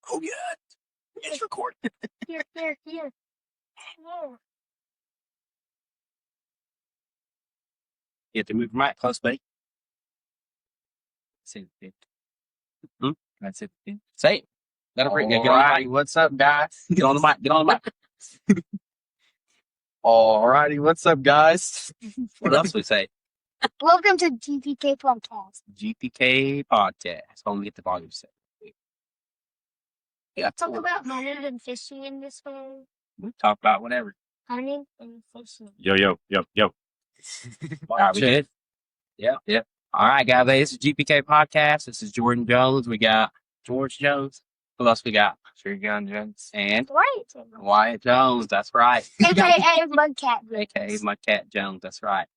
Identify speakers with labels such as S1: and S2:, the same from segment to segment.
S1: Oh, yeah. It's recording.
S2: Here. Oh.
S1: You have to move your mic close, buddy. Say it. That's it. Say it. That'll bring you. Get on the mic.
S3: What's up, guys?
S1: Get on the mic. Get on the mic.
S3: Alrighty, what's up, guys?
S1: What else we say?
S2: Welcome to GPK Podcast.
S1: GPK Podcast. Hold on, get the volume set. Yeah,
S2: Talk about hunting and fishing in this way.
S1: we talk about whatever.
S2: Hunting and fishing.
S3: Yo.
S1: All right, we good? Yeah. All right, guys. Hey, this is GPK Podcast. This is Jordan Jones. We got George Jones. Who else we got?
S3: Gun Jones.
S1: And
S2: Right.
S1: Wyatt Jones. That's right.
S2: AKA Mudcat.
S1: AKA Mudcat Jones. That's right.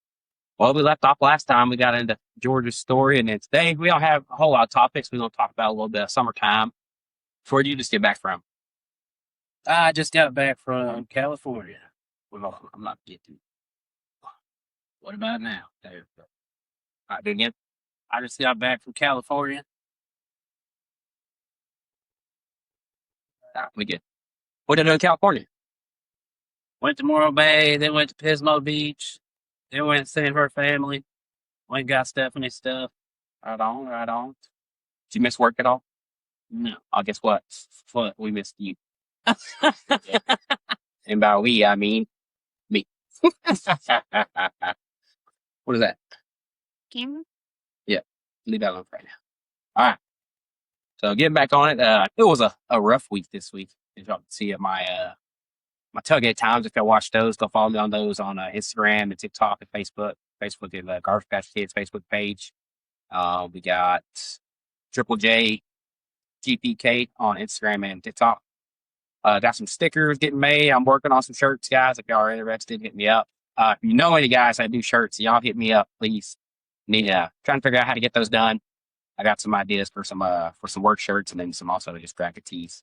S1: Well, we left off last time. We got into George's story, and then today we don't have a whole lot of topics. We're going to talk about a little bit of summertime. Where did you just get back from?
S4: I just got back from California.
S1: Well, I'm not getting. What about now? There we go. All right, do it again.
S4: I just got back from California.
S1: All right, we good. What did you do in California?
S4: Went to Morro Bay, then went to Pismo Beach, then went to San her family. Went and got Stephanie's stuff.
S1: Right on. Did you miss work at all?
S4: No.
S1: Oh, guess what? What? We missed you. And by we, I mean me. What is that?
S2: Camera?
S1: Leave that alone right now. All right. So getting back on it, it was a rough week this week. If y'all can see at my tailgate times, if y'all watch those, go follow me on those on Instagram and TikTok and Facebook. Facebook is the Garbage Patch Kids Facebook page. We got Triple J GPK on Instagram and TikTok. Got some stickers getting made. I'm working on some shirts, guys. If y'all are interested, hit me up. If you know any guys that do shirts, y'all hit me up, please. Need trying to figure out how to get those done. I got some ideas for some work shirts and then some also just graphic tees.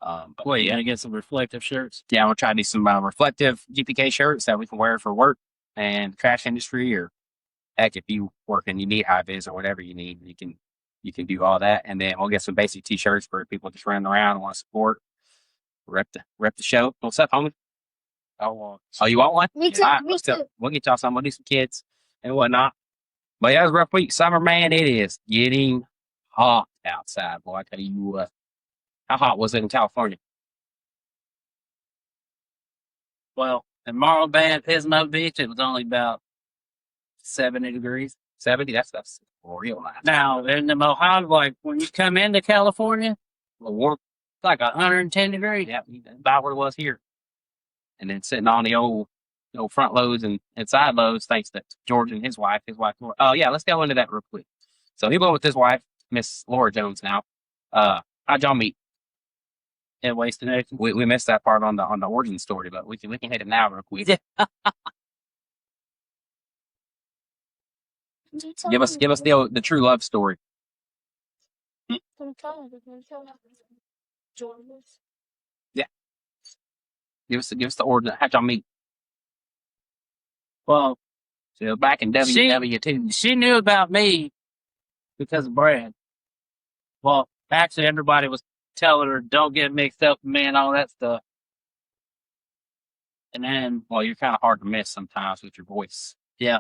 S1: But
S4: Wait, you gotta get some reflective shirts?
S1: yeah, I'm gonna try to do some reflective GPK shirts that we can wear for work and the trash industry, or heck, if you work and you need high vis or whatever you need, you can do all that. And then we'll get some basic t-shirts for people just running around and want to support. Rep the show. What's up, homie?
S3: I want.
S1: Oh, you want one?
S2: Me too.
S1: All right,
S2: Me too.
S1: we'll get y'all some. We'll do some kids and whatnot. But yeah, it was a rough week. Summer, man, it is getting hot outside, boy. I tell you what. How hot was it in California?
S4: Well, in Morro Bay and Pismo Beach, it was only about 70 degrees.
S1: 70? That's real nice.
S4: Now, in the Mojave, like when you come into California,
S1: A little warm.
S4: it's like 110 degrees.
S1: Yeah, about what it was here. And then sitting on the old front loads and side loads, thanks to George and his wife. Oh, yeah, let's go into that real quick. So he went with his wife, Miss Laura Jones now. How'd y'all meet?
S4: At Waste Nation.
S1: We missed that part on the origin story, but we can hit it now real quick. Give us the true love story. Give us the origin. How'd y'all meet?
S4: Well,
S1: So back in WW2.
S4: she knew about me because of Brad. Well, actually, everybody was telling her, don't get mixed up with me and all that stuff. And then,
S1: Well, you're kind of hard to miss sometimes with your voice.
S4: yeah,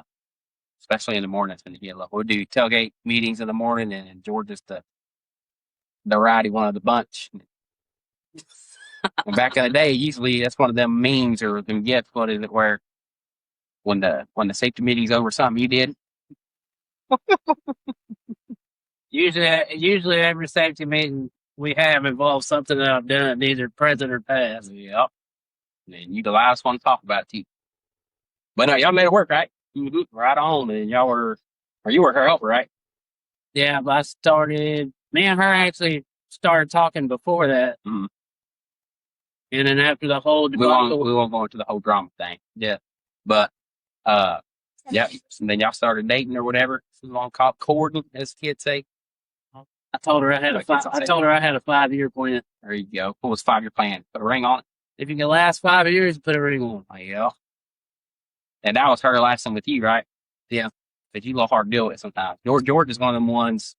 S1: Especially in the mornings when you get low. We'll do tailgate meetings in the morning, and George is the rowdy one of the bunch. And back in the day, usually that's one of them memes or them gifts. What is it? Where when the safety meeting's over, something you did.
S4: usually every safety meeting we have involves something that I've done, either present or past.
S1: Yep. And you the last one to talk about it too. But no, y'all made it work, right? Right on. And you were her helper, right?
S4: Yeah, but me and her actually started talking before that.
S1: Mhm.
S4: And then after the whole
S1: We won't
S4: debacle,
S1: go into the whole drama thing. Yeah. But yeah. And then y'all started dating or whatever. This is long called courting, as kids say.
S4: I told her I had a 5-year plan.
S1: There you go. What was 5-year plan? Put a ring on it.
S4: If you can last 5 years, put a ring on.
S1: Oh, yeah. And that was her last one with you, right?
S4: Yeah.
S1: But you a little hard to deal with sometimes. George is one of them ones.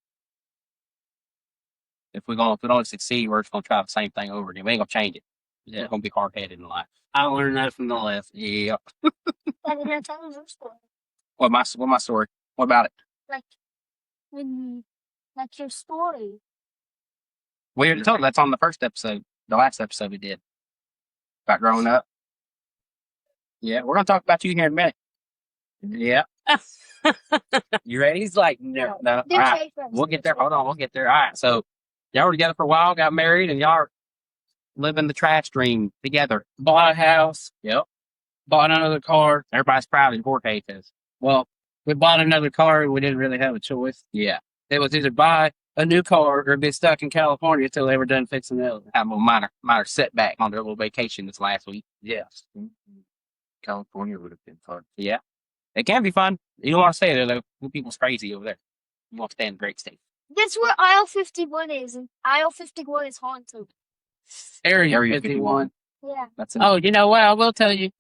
S1: if we don't succeed, we're just gonna try the same thing over again. We ain't gonna change it.
S4: Yeah.
S1: We're gonna be hard headed in life.
S4: I learned that from the left.
S1: Yeah.
S2: Daddy, now tell me your story.
S1: What my story? What about it?
S2: Like, like your story.
S1: We already told you that's on the first episode, the last episode we did about growing up. Yeah, we're gonna talk about you here in a minute. Yeah. You ready?
S4: He's like, no.
S1: No. All
S2: They're
S1: right.
S2: fake friends.
S1: We'll get there. Hold on. We'll get there. All right. So y'all were together for a while, got married, and y'all are living the trash dream together.
S4: Bought a house.
S1: Yep.
S4: Bought another car.
S1: Everybody's proud of Jorge because,
S4: Well, we bought another car and we didn't really have a choice.
S1: yeah,
S4: It was either buy a new car or be stuck in California until they were done fixing the other.
S1: have a minor setback on their little vacation this last week.
S4: Yes.
S3: California would have been fun.
S1: Yeah. It can be fun. You don't want to stay there though. The people's crazy over there. You want to stay in the great state.
S2: That's where aisle 51 is, and aisle 51 is haunted.
S4: Area
S1: Area
S4: 51.
S2: Yeah.
S1: That's it.
S4: Oh, you know what? I will tell you.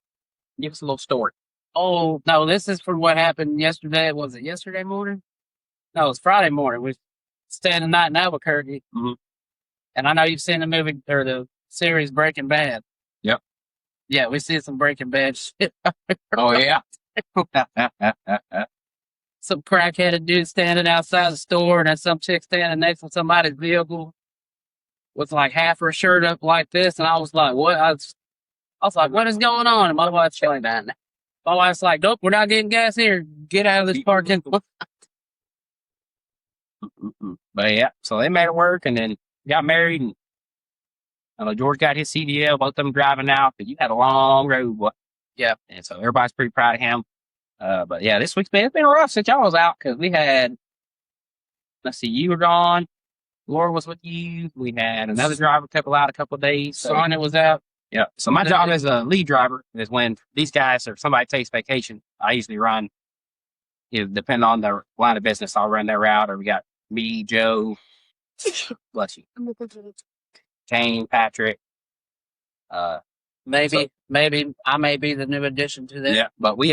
S1: Give us a little story.
S4: Oh, no, this is from what happened yesterday. Was it yesterday morning? No, it was Friday morning. We stayed the night in Albuquerque.
S1: Mhm.
S4: And I know you've seen the movie or the series Breaking Bad.
S1: Yep.
S4: Yeah, we see some Breaking Bad shit.
S1: Oh yeah.
S4: Some crackheaded dude standing outside the store, and then some chick standing next to somebody's vehicle with like half her shirt up like this. And I was like, what? I was like, what is going on? And my wife's chilling down. My wife's like, nope, we're not getting gas here. Get out of this parking.
S1: But yeah, so they made it work, and then got married, and George got his CDL. Both of them driving out, because you had a long road, boy.
S4: Yeah.
S1: And so everybody's pretty proud of him. But yeah, this week's it's been rough since y'all was out, because we had, let's see, you were gone, Laura was with you. We had another driver out a couple of days. So
S4: Sonia was out.
S1: yeah. So my job as a lead driver is when these guys or somebody takes vacation, I usually run. Depending on the line of business, I'll run their route. Or we got me, Joe, bless you,
S2: I'm looking for it.
S1: Kane, Patrick.
S4: Maybe I may be the new addition to that.
S1: Yeah, but we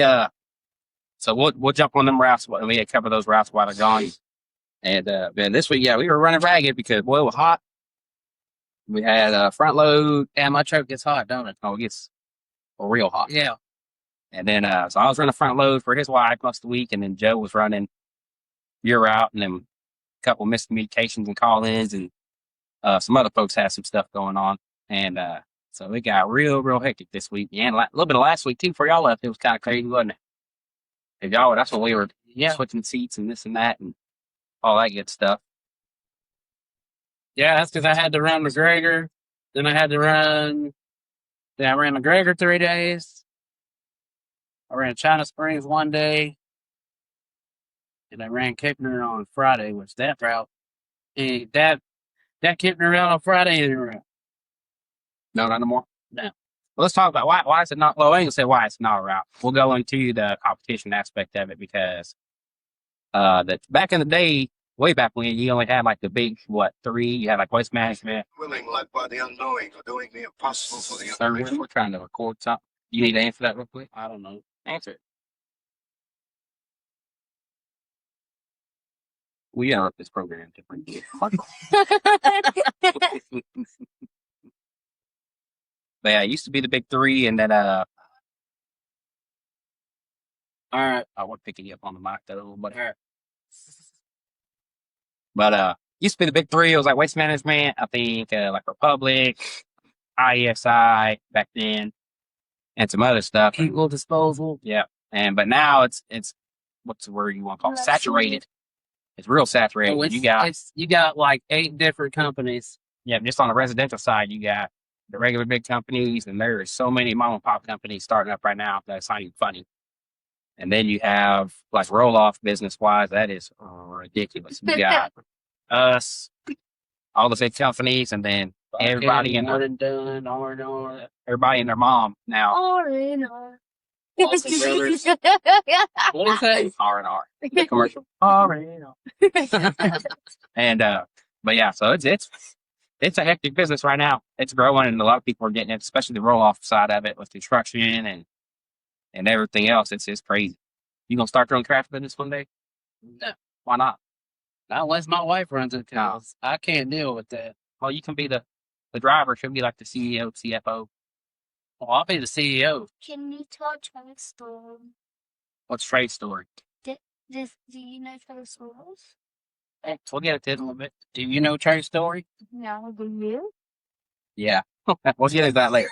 S1: so we'll jump on them routes. And we had covered those routes while they're gone. And then this week, yeah, we were running ragged because boy, it was hot. We had front load.
S4: Yeah, my truck gets hot, don't it?
S1: Oh, it gets real hot.
S4: Yeah.
S1: And then, so I was running front load for his wife most of the week, and then Joe was running your route, and then a couple miscommunications and call-ins, and some other folks had some stuff going on. And so it got real hectic this week. And a little bit of last week, too, before y'all left. It was kind of crazy, wasn't it? If y'all, that's when we were switching seats and this and that and all that good stuff.
S4: Yeah, that's because I had to run McGregor. Then I ran McGregor 3 days. I ran China Springs 1 day. And I ran Kickner on Friday, which that route. That Kickner route on Friday isn't around.
S1: No, not anymore.
S4: No.
S1: Well, let's talk about why is it not. Well, I ain't gonna say why it's not a route. We'll go into the competition aspect of it because that back in the day, way back when, you only had like the big 3. You had like waste management.
S5: Willing led by the unknowing or doing the impossible for the
S1: Sir,
S5: unknown.
S1: we're trying to record something. You need to answer that real quick.
S4: I don't know.
S1: Answer it. We interrupt this program different. But yeah, it used to be the big 3, and then
S4: All right.
S1: I wasn't picking you up on the mic that a little bit. But used to be the big 3. It was like waste management, I think, like Republic, IESI back then, and some other stuff.
S4: Equal disposal.
S1: Yeah, but now it's what's the word you want to call it? Saturated. It's real saturated.
S4: Oh, you got like 8 different companies.
S1: Yeah, just on the residential side, you got the regular big companies, and there are so many mom and pop companies starting up right now that's not even funny. And then you have like roll off business wise, that is ridiculous. You got us, all the big companies, and then everybody and
S4: one and done, R&R.
S1: everybody and their mom now.
S2: R&R.
S4: Austin Brothers. What is that?
S1: R&R. The commercial. R&R. And but yeah, so it's a hectic business right now. It's growing, and a lot of people are getting it, especially the roll off side of it with construction and everything else. It's crazy. You gonna start your own craft business one day?
S4: No.
S1: Why not?
S4: Not unless my wife runs it, cause I can't deal with that.
S1: Well, you can be the driver. Should be like the CEO, CFO.
S4: Well, I'll be the CEO.
S2: Can you tell Trade Store?
S1: What's Trade Story?
S2: Do you know Trade Stores?
S1: We'll get into it in a little bit.
S4: Do you know Trey Story?
S2: No, do you?
S1: Yeah, we'll get into that later.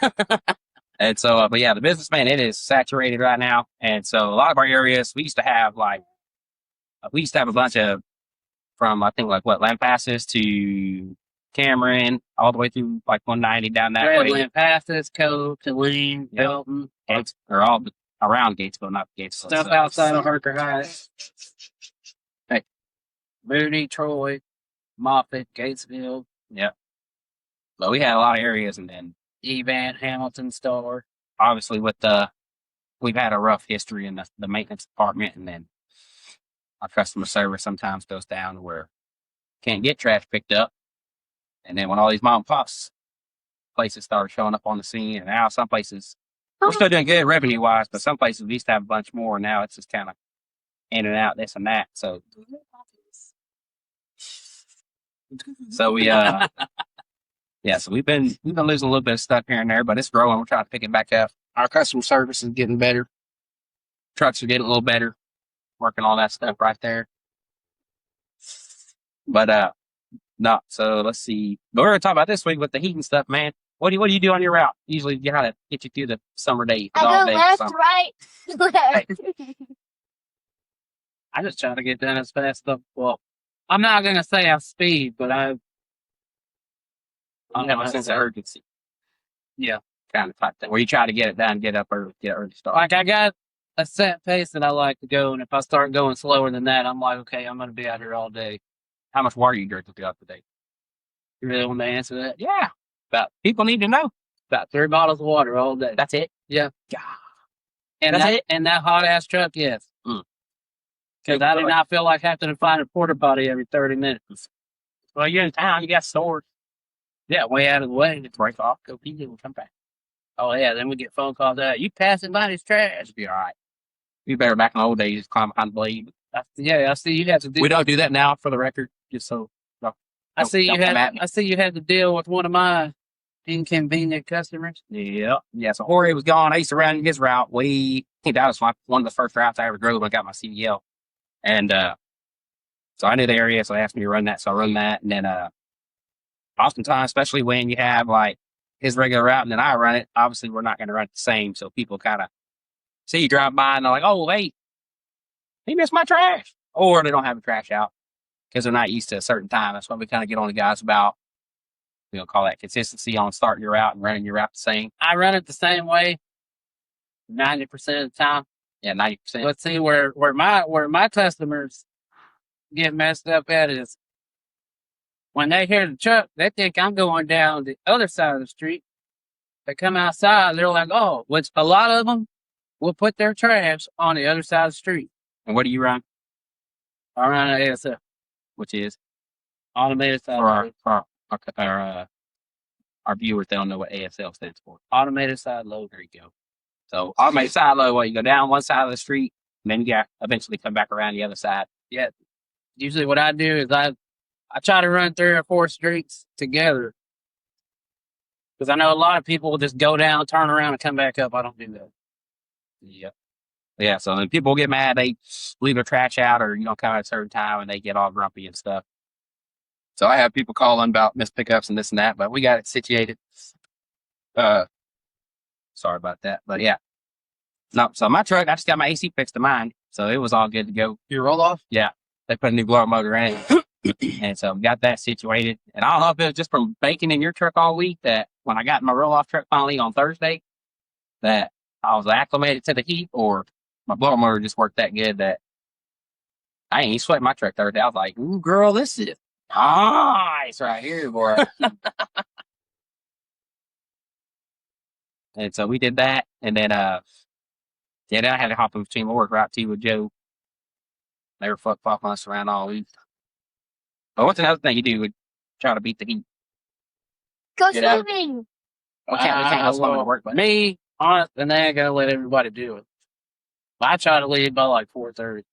S1: And so, but yeah, the businessman, it is saturated right now. And so a lot of our areas, we used to have a bunch of, from I think like what, Lampasas to Cameron, all the way through like 190 down that way.
S4: Lampasas, Cove, Tulane,
S1: Yep.
S4: Belton,
S1: Gates, or all around Gatesville, not Gatesville.
S4: stuff outside of Harker Heights.
S1: Hey.
S4: Moody, Troy, Moffett, Gatesville.
S1: Yep. But we had a lot of areas, and then
S4: Evant, Hamilton, Star.
S1: obviously we've had a rough history in the maintenance department, and then our customer service sometimes goes down where can't get trash picked up. And then when all these mom and pops places started showing up on the scene, and now some places we're still doing good revenue wise, but some places we used to have a bunch more, and now it's just kind of in and out, this and that. So we yeah, so we've been losing a little bit of stuff here and there, but it's growing. We're trying to pick it back up. Our customer service is getting better. Trucks are getting a little better. Working on that stuff right there. But no, so let's see. But we're gonna talk about this week with the heat and stuff, man. What do you do on your route? Usually you gotta get you through the summer days.
S2: I go left, right, left.
S4: I just try to get done as fast as well. I'm not gonna say I speed, but I
S1: have a sense of urgency.
S4: Yeah.
S1: Kind of type thing. Where you try to get it done, get up early, get early start.
S4: Like I got a set pace that I like to go, and if I start going slower than that, I'm like, okay, I'm gonna be out here all day.
S1: How much water you drink throughout the day?
S4: You really want to answer that?
S1: Yeah. About people need to know.
S4: About 3 bottles of water all day.
S1: That's it.
S4: Yeah.
S1: God.
S4: And
S1: That's
S4: that
S1: it?
S4: and that hot ass truck, yes.
S1: Mm.
S4: Because I do not feel like having to find a porta potty every 30 minutes.
S1: Well, you're in town, you got stores.
S4: Yeah, way out of the way.
S1: Just break off, go pee, and come back.
S4: Oh yeah, then we get phone calls out. You passing by this trash?
S1: It'll be all right. We better back in the old days, just climb behind the blade.
S4: Yeah, I see you have to do.
S1: We don't do that now, for the record, just so.
S4: I see you
S1: don't come
S4: had.
S1: at me.
S4: I see you had to deal with one of my inconvenient customers.
S1: Yeah. So Jorge was gone. I used to run his route. I think that was one of the first routes I ever drove when I got my CDL. And so I knew the area, so they asked me to run that. So I run that. And then oftentimes, especially when you have like his regular route and then I run it, obviously we're not going to run it the same. So people kind of see you drive by and they're like, oh, hey, he missed my trash. Or they don't have the trash out because they're not used to a certain time. That's why we kind of get on the guys about, call that consistency on starting your route and running your route the same.
S4: I run it the same way 90% of the time.
S1: Yeah, 90%.
S4: Let's see where my customers get messed up at is when they hear the truck, they think I'm going down the other side of the street. They come outside, they're like, oh, which a lot of them will put their trash on the other side of the street.
S1: And what do you run?
S4: I run an ASF,
S1: Which is?
S4: automated side load.
S1: For our viewers, they don't know what ASL stands for.
S4: Automated side load.
S1: There you go. So automated side load, you go down one side of the street, and then you got eventually come back around the other side.
S4: Yeah. Usually what I do is I try to run 3 or 4 streets together. Because I know a lot of people will just go down, turn around, and come back up. I don't do that.
S1: Yep. Yeah, so then people get mad, they leave their trash out or, come at a certain time and they get all grumpy and stuff. So I have people calling about missed pickups and this and that, but we got it situated. Sorry about that. But yeah. No, so my truck, I just got my AC fixed to mine. So it was all good to go.
S3: Your roll off?
S1: Yeah. They put a new blower motor in it. And so we got that situated. And I don't know if it was just from baking in your truck all week that when I got my roll-off truck finally on Thursday, that I was acclimated to the heat, or my blower motor just worked that good that I ain't even sweating my truck Thursday. I was like, ooh, girl, this is nice right here, boy. And so we did that. And then, then I had to hop in between my work route too with Joe. They were fucking us around all week. But what's another thing you do with try to beat the heat?
S2: Go
S1: Get out.
S2: swimming.
S1: We can't go swimming to work, but
S4: Me, honest, and then I gotta let everybody do it. I try to leave by like 4:30.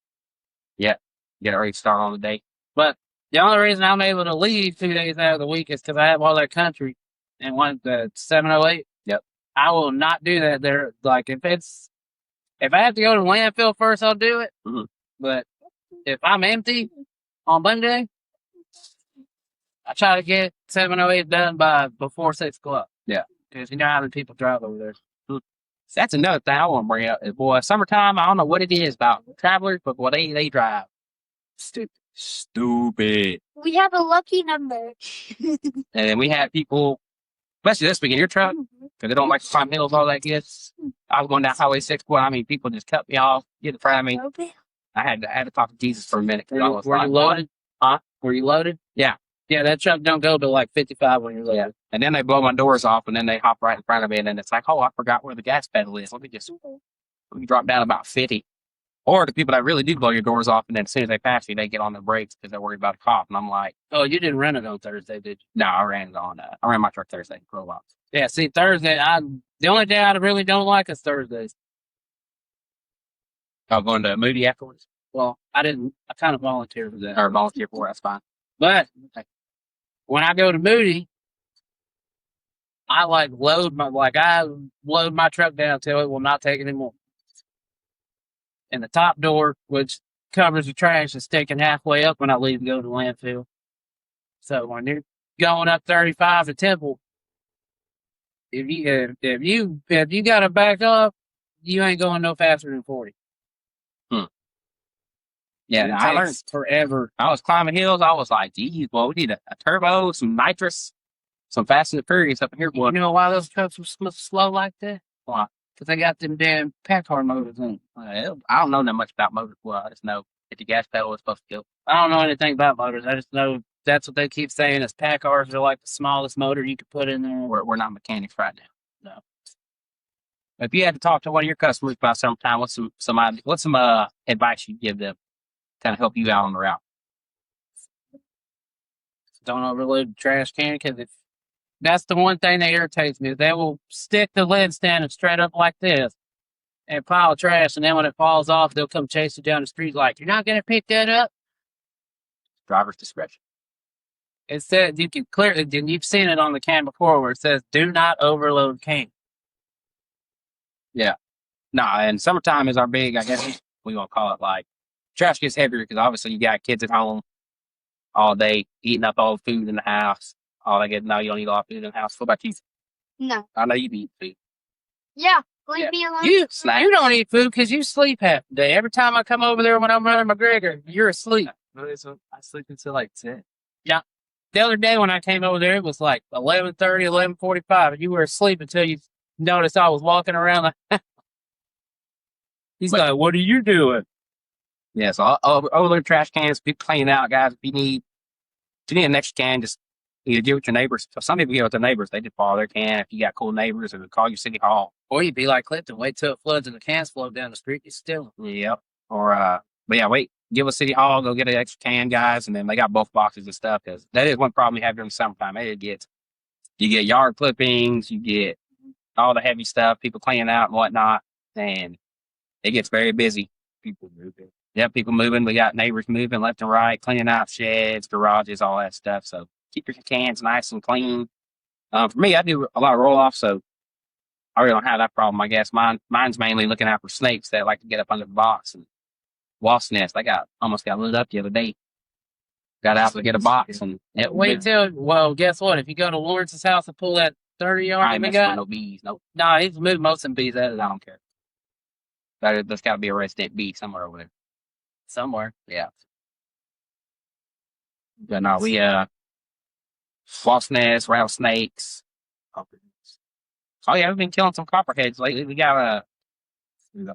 S1: get a ready to start on the day.
S4: But The only reason I'm able to leave 2 days out of the week is because I have all that country and want the 708.
S1: Yep.
S4: I will not do that there. Like if I have to go to landfill first, I'll do it.
S1: Mhm.
S4: But if I'm empty on Monday, I try to get 708 done by before 6 o'clock.
S1: Yeah.
S4: Because you know how many people drive over there.
S1: That's another thing I want to bring up. Is, boy, summertime, I don't know what it is about travelers, but boy, they drive. Stupid.
S2: We have a lucky number.
S1: And then we had people, especially this week in your truck, because they don't like to climb hills, all that good. I was going down Highway 6, boy, I mean, people just cut me off, get in front of me.
S2: Okay.
S1: I had to talk to Jesus for a minute. 'Cause I was
S4: Were
S1: like,
S4: you loaded?
S1: Huh?
S4: Were you loaded?
S1: Yeah.
S4: Yeah, that truck don't go to like 55 when you're loaded.
S1: Yeah. And then they blow my doors off, and then they hop right in front of me, and then it's like, oh, I forgot where the gas pedal is. Let me drop down about 50. Or the people that really do blow your doors off, and then as soon as they pass you, they get on the brakes because they're worried about a cop. And I'm like,
S4: Oh, you didn't rent it on Thursday, did you?
S1: no, I ran my truck Thursday. Roll out.
S4: Yeah, see, Thursday, the only day I really don't like is Thursdays.
S1: I'm going to Moody afterwards,
S4: Well, I kind of volunteered for that.
S1: or volunteer for it. That's fine.
S4: But when I go to Moody, I load my truck down until it will not take anymore. And the top door, which covers the trash, is sticking halfway up when I leave and go to the landfill. So when you're going up 35 to Temple, if you got to back up, you ain't going no faster than 40.
S1: Yeah,
S4: It
S1: I learned.
S4: takes forever.
S1: I was climbing hills. I was like, geez, boy, we need a turbo, some nitrous, some Fast and the Furious up here, boy.
S4: You know why those trucks are slow like that?
S1: Why?
S4: Because they got them damn Packard motors in them.
S1: I don't know that much about motors. Well, I just know if the gas pedal is supposed to go.
S4: I don't know anything about motors. I just know that's what they keep saying is Packards are like the smallest motor you could put in there.
S1: We're not mechanics right now. No. If you had to talk to one of your customers about summertime, what's some advice you'd give them, kind of help you out on the route?
S4: Don't overload the trash can because that's the one thing that irritates me. They will stick the lid standing straight up like this and pile trash, and then when it falls off, they'll come chase you down the street like, "You're not gonna pick that up."
S1: Driver's discretion.
S4: It said you can clearly, and you've seen it on the can before, where it says, "Do not overload can."
S1: Yeah. No, and summertime is our big, I guess we gonna call it like trash gets heavier because obviously you got kids at home all day eating up all the food in the house. All they get now, you don't eat a lot of food in the house. What about you?
S2: No.
S1: I know you eat food.
S2: Yeah. Leave
S1: Yeah.
S2: me alone.
S4: You
S1: Snack.
S4: you don't eat food because you sleep half the day. Every time I come over there when I'm running McGregor, you're asleep.
S3: I sleep until like 10.
S4: The other day when I came over there, it was like 11:30, 11:45, and you were asleep until you noticed I was walking around. He's like, "What are you doing?"
S1: Yeah, so overload trash cans, be clean out, guys. If you need an extra can, just either give it to your neighbors. So some people give it to their neighbors. They just borrow their can. If you got cool neighbors, or call your city hall.
S4: Or you'd be like Clifton, wait till it floods and the cans float down the street. You steal them.
S1: Yep. Or but yeah, wait. Give a city hall, go get an extra can, guys, and then they got both boxes and stuff because that is one problem you have during the summertime. You get yard clippings, you get all the heavy stuff, people cleaning out and whatnot, and it gets very busy.
S3: People moving.
S1: Yeah, people moving. We got neighbors moving left and right, cleaning out sheds, garages, all that stuff. So keep your cans nice and clean. For me, I do a lot of roll off, so I really don't have that problem. I guess mine's mainly looking out for snakes that like to get up under the box and wasp nest. Almost got lit up the other day. Got out to get a box and
S4: Well, guess what? If you go to Lawrence's house and pull that 30 yard
S1: I ain't
S4: we
S1: messing with
S4: got,
S1: no bees. Nope.
S4: nah, he's moved most of them bees out of
S1: I
S4: there
S1: don't care. There's got to be a resident bee somewhere over there.
S4: somewhere.
S1: Yeah. But no, we wasp nests, rattlesnakes. Oh yeah, we've been killing some copperheads lately. We got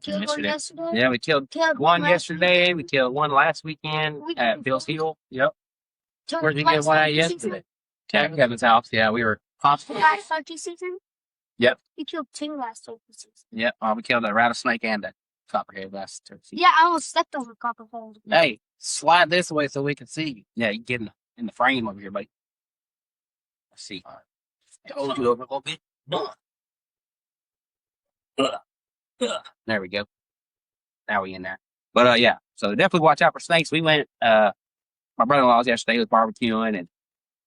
S2: Killed one yesterday.
S1: yeah, we killed
S2: Killed
S1: one
S2: last
S1: yesterday. We killed one last weekend at Bill's Hill. Yep.
S2: Killed
S4: Where'd you
S2: last
S4: get one at
S2: hunting season.
S4: yesterday?
S1: Kevin's house. Yeah, we were constantly.
S2: Last hunting season.
S1: Yep.
S2: We killed 2 last hunting season.
S1: Yep. We killed a rattlesnake and a copperhead last season.
S2: Yeah, I almost stepped on a copperhead.
S4: Hey, slide this way so we can see you.
S1: Yeah, you get in the frame over here, buddy. Let's see. Hold you over a little bit. There we go. Now we in there. But yeah, so definitely watch out for snakes. We went my brother-in-law's yesterday was barbecuing and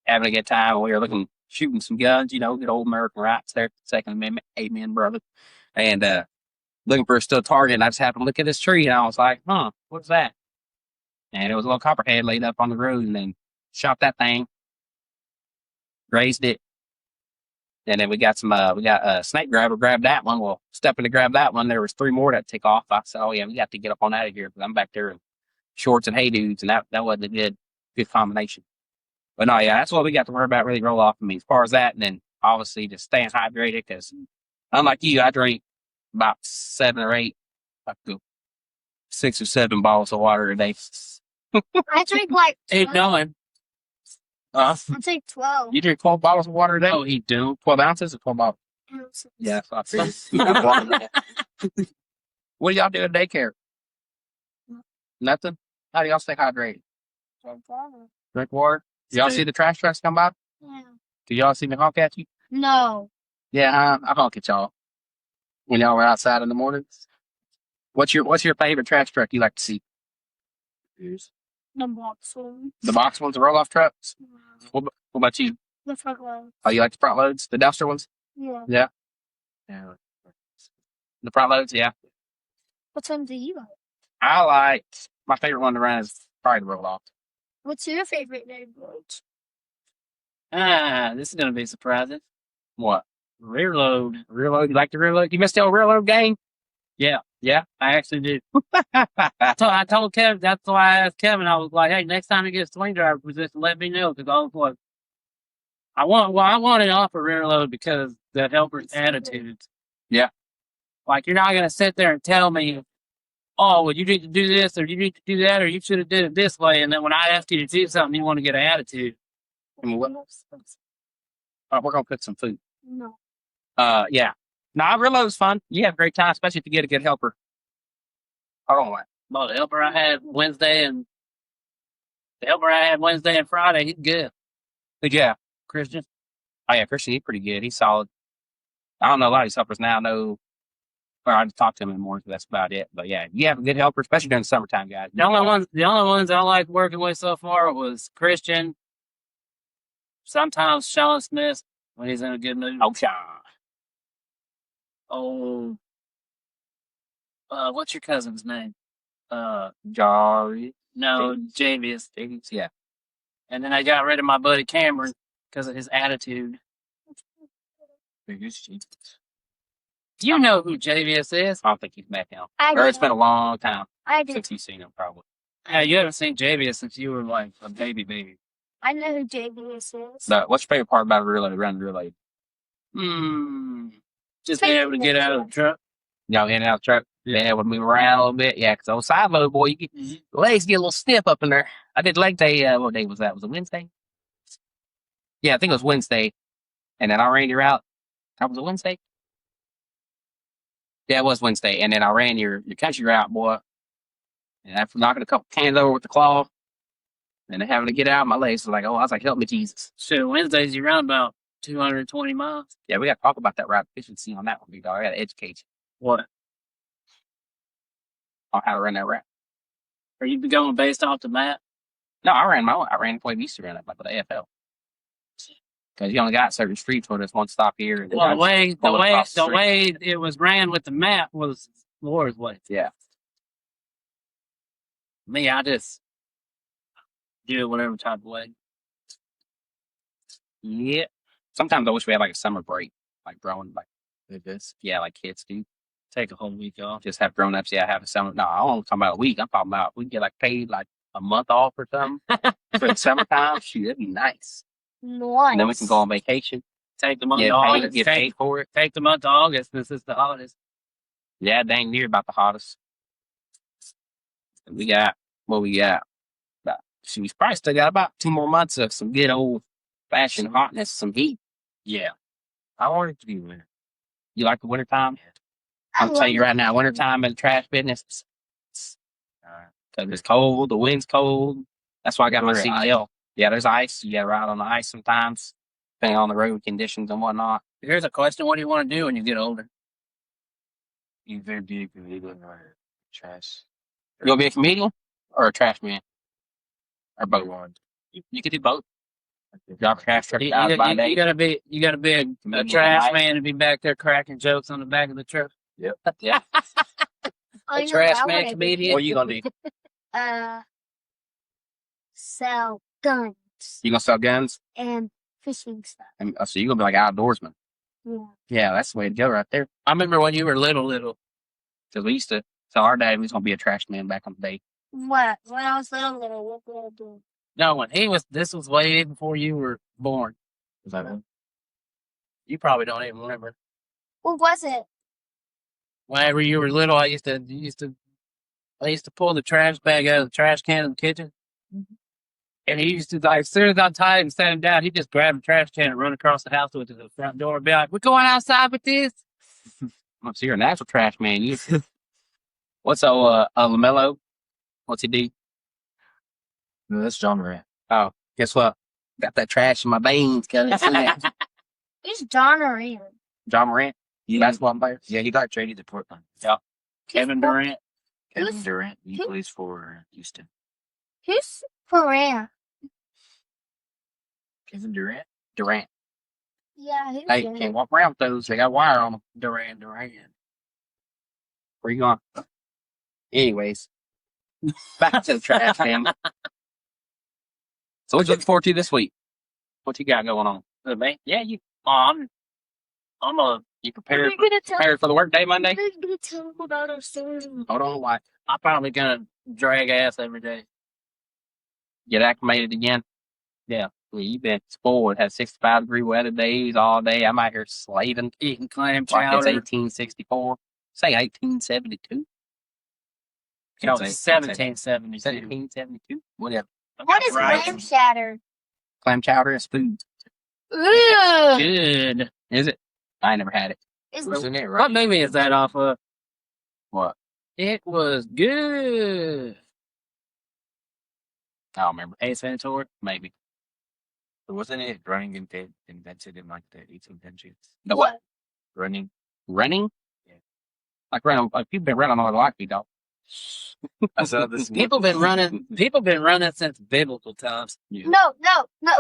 S1: having a good time. And we were shooting some guns, good old American rights there, Second Amendment, amen, brother. And looking for a still target. And I just happened to look at this tree and I was like, what's that? And it was a little copperhead laid up on the road and then shot that thing, grazed it. And then we got a snake grabber, grabbed that one. Well, stepping to grab that one, there was 3 more that take off. I said, oh yeah, we got to get up on out of here because I'm back there in shorts and hey dudes, and that wasn't a good combination. But no, yeah, that's what we got to worry about. Really roll off of me as far as that, and then obviously just staying hydrated because unlike you, I drink about 7 or 8, like 6 or 7 bottles of water a day.
S2: I drink like
S4: Keep
S2: 12.
S4: going.
S2: I take 12
S1: You drink 12 bottles of water a day?
S4: Oh, he do.
S1: 12 ounces or 12 bottles?
S2: ounces.
S1: Yeah, that's what I said. What do y'all do at daycare? Nothing? How do y'all stay hydrated?
S2: Drink water.
S1: Drink water? Do y'all see the trash trucks come by?
S2: Yeah.
S1: Do y'all see me honk at you?
S2: No.
S1: Yeah, I honk at y'all when y'all were outside in the mornings. What's your favorite trash truck you like to see?
S2: The box one.
S1: The box ones, the roll off trucks. What about you?
S2: The front load.
S1: Oh, you like the front loads, the dumpster ones?
S2: Yeah.
S1: Yeah. The front loads, yeah.
S2: What one do you like?
S1: I like my favorite one to run is probably the roll off.
S2: What's your favorite neighborhood?
S4: This is gonna be surprising.
S1: What?
S4: Rear load.
S1: Rear load? You like the rear load? You missed the old rear load game?
S4: Yeah,
S1: Yeah.
S4: I actually do. I told Kevin. That's why I asked Kevin. I was like, "Hey, next time you get a swing driver position, let me know." Because I was like, I wanted off a rear load because that helper's attitudes.
S1: Yeah.
S4: Like you're not gonna sit there and tell me, "Oh, well, you need to do this, or you need to do that, or you should have did it this way." And then when I ask you to do something, you want to get an attitude.
S1: We're gonna cook some food.
S2: No.
S1: Yeah. Nah, rear load's fun. You have a great time, especially if you get a good helper. Hold on, what?
S4: Well, the helper I had Wednesday and Friday, he's good.
S1: Yeah.
S4: Christian.
S1: Oh yeah, Christian, he's pretty good. He's solid. I don't know a lot of these helpers now. Or I just talk to him anymore. So that's about it. But yeah, you have a good helper, especially during the summertime, guys.
S4: The only ones I like working with so far was Christian. Sometimes Sean Smith when he's in a good mood.
S1: Oh, Sean.
S4: Oh, what's your cousin's name?
S1: Jari.
S4: No, Javius.
S1: Yeah.
S4: And then I got rid of my buddy Cameron because of his attitude. You know who Javius is?
S1: I don't think he's met him.
S2: I
S1: Or it's
S2: do.
S1: been a long time
S2: I do.
S1: since you've seen him, probably.
S4: Yeah, you haven't seen Javius since you were like a baby.
S2: I know who JBS is.
S1: But what's your favorite part about a rear load, running a rear load?
S4: Just being able to get out of the truck.
S1: Y'all in and out of the truck, being able to move around a little bit. Yeah, because on side load, boy, your legs get a little stiff up in there. I did leg day. What day was that? Was it Wednesday? Yeah, I think it was Wednesday. And then I ran your route. That was a Wednesday? Yeah, it was Wednesday. And then I ran your country route, boy. And after knocking a couple cans over with the claw and then having to get out, my legs was like, oh, I was like, help me, Jesus.
S4: So Wednesdays you run about 220 miles.
S1: Yeah, we got to talk about that route efficiency on that one, big dog. I got to educate you
S4: What?
S1: on how to run that route.
S4: Are you going based off the map?
S1: No, I ran the way we used to run it, like with the AFL. Because you only got certain streets where there's one stop here. And
S4: Well, the way
S1: street.
S4: it was ran with the map was Laura's way.
S1: Yeah.
S4: Me, I just do it whatever type of way.
S1: Yeah. Sometimes I wish we had like a summer break, like growing like this. Yeah, like kids do.
S4: Take a whole week off.
S1: Just have grown ups. Yeah, have a summer. No, I don't talking about a week. I'm talking about we can get like paid like a month off or something for the summertime. Shoot, that'd be nice.
S2: Nice.
S1: And then we can go on vacation.
S4: Take the month
S1: Get
S4: of
S1: paid,
S4: August.
S1: get paid for it.
S4: Take the month of August. This is the hottest.
S1: Yeah, dang near about the hottest. We got what we got. We probably still got about 2 more months of some good old fashioned hotness, some heat.
S4: Yeah.
S3: I want it to be winter.
S1: You like the wintertime?
S2: I
S1: I'm telling you
S2: love
S1: right now, wintertime in the trash business, because it's cold, the wind's cold. That's why I got my
S3: There's
S1: CDL. Yeah, there's ice. You got to ride on the ice sometimes, depending on the road conditions and whatnot.
S4: Here's a question: what do you want to do when you get older?
S3: Either be a comedian or trash.
S1: You gonna be a comedian or a trash man? or both. You could do both. Drop a trash truck
S4: You,
S1: out
S4: you,
S1: by
S4: you,
S1: day.
S4: you gotta be a
S1: Midnight.
S4: trash man to be back there cracking jokes on the back of the truck.
S1: Yeah.
S2: I
S4: A
S2: know
S4: trash
S2: that
S4: man
S2: one.
S4: comedian.
S1: What are you gonna do?
S2: Sell guns
S1: You gonna sell guns?
S2: and fishing stuff.
S1: And, so you gonna be like outdoorsman?
S2: Yeah.
S1: Yeah, that's the way to go right there.
S4: I remember when you were little.
S1: Because we used to tell our dad he was gonna be a trash man back in the day.
S2: What? When I was little, what did I do?
S4: No, when this was way before you were born.
S1: Is that it?
S4: You probably don't even remember.
S2: What was it?
S4: Whenever you were little, I used to pull the trash bag out of the trash can in the kitchen. And he used to, like, as soon as I tied and set him down, he'd just grab the trash can and run across the house with it to the front door and be like, "We're going outside with this."
S1: Oh, so you're an actual trash man. You. What's LaMelo? What's he do?
S3: No, that's John Morant.
S1: Oh, guess what? Got that trash in my veins, cuz.
S2: It's John Moran.
S1: John Morant, basketball player.
S3: Yeah, he got traded to Portland.
S4: Kevin Durant.
S3: Kevin
S2: Who's-
S3: Durant. He
S2: who-
S3: plays for Houston.
S2: Who's Moran?
S3: Kevin Durant.
S1: Durant.
S2: Yeah, who's
S1: Hey,
S2: that?
S1: can't walk around with those. They got wire on them.
S4: Durant.
S1: Where you going? Anyways, back to the trash man. So what you looking forward to this week? What you got going on?
S4: Me?
S1: Yeah, you
S4: I'm
S1: you prepared
S2: We're gonna tell.
S1: prepared for the work day Monday?
S2: We're gonna tell about our story.
S1: Hold on, why?
S4: probably gonna drag ass every day.
S1: Get acclimated again. Yeah, you've been spoiled. Had 65-degree weather days all day. I'm out here slaving
S4: Eating clam
S1: like it's
S4: chowder.
S1: 1864. Say 1872.
S4: No,
S1: Can't say-
S4: 1772.
S1: 1772. Whatever.
S2: What is
S4: Right.
S2: clam shatter?
S1: Clam chowder is food.
S2: Ugh.
S4: Good.
S1: Is it? I ain't never had it.
S2: Is
S3: Wasn't it
S4: What
S3: right?
S4: movie is that off of?
S1: What?
S4: It was good.
S1: I don't remember.
S4: Ace Ventura.
S1: Maybe.
S3: Wasn't it running invented in like the 1800s?
S1: The what?
S3: Running.
S1: Running?
S3: Yeah.
S1: Like running. Like you've been running all like me, dog.
S3: I saw this.
S4: People been running since biblical times.
S2: no,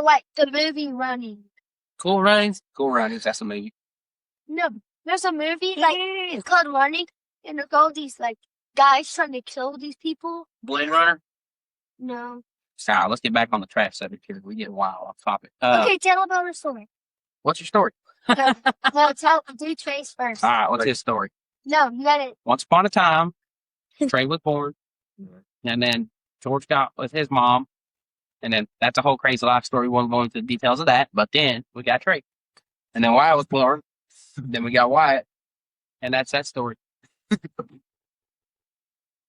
S2: like the movie Running.
S4: Cool Runnings.
S1: Cool Runnings. That's a movie.
S2: No, there's a movie like it's called Running, and there's all these like guys trying to kill these people.
S4: Blade Runner.
S2: No.
S1: So let's get back on the trash subject here. We get wild off topic.
S2: Okay, tell about our story.
S1: What's your story?
S2: No, do Trace first.
S1: All right, what's his story?
S2: No, you got it.
S1: Once upon a time, Trey was born, and then George got with his mom, and then that's a whole crazy life story. We won't go into the details of that, but then we got Trey, and then Wyatt was born, then we got Wyatt, and that's that story.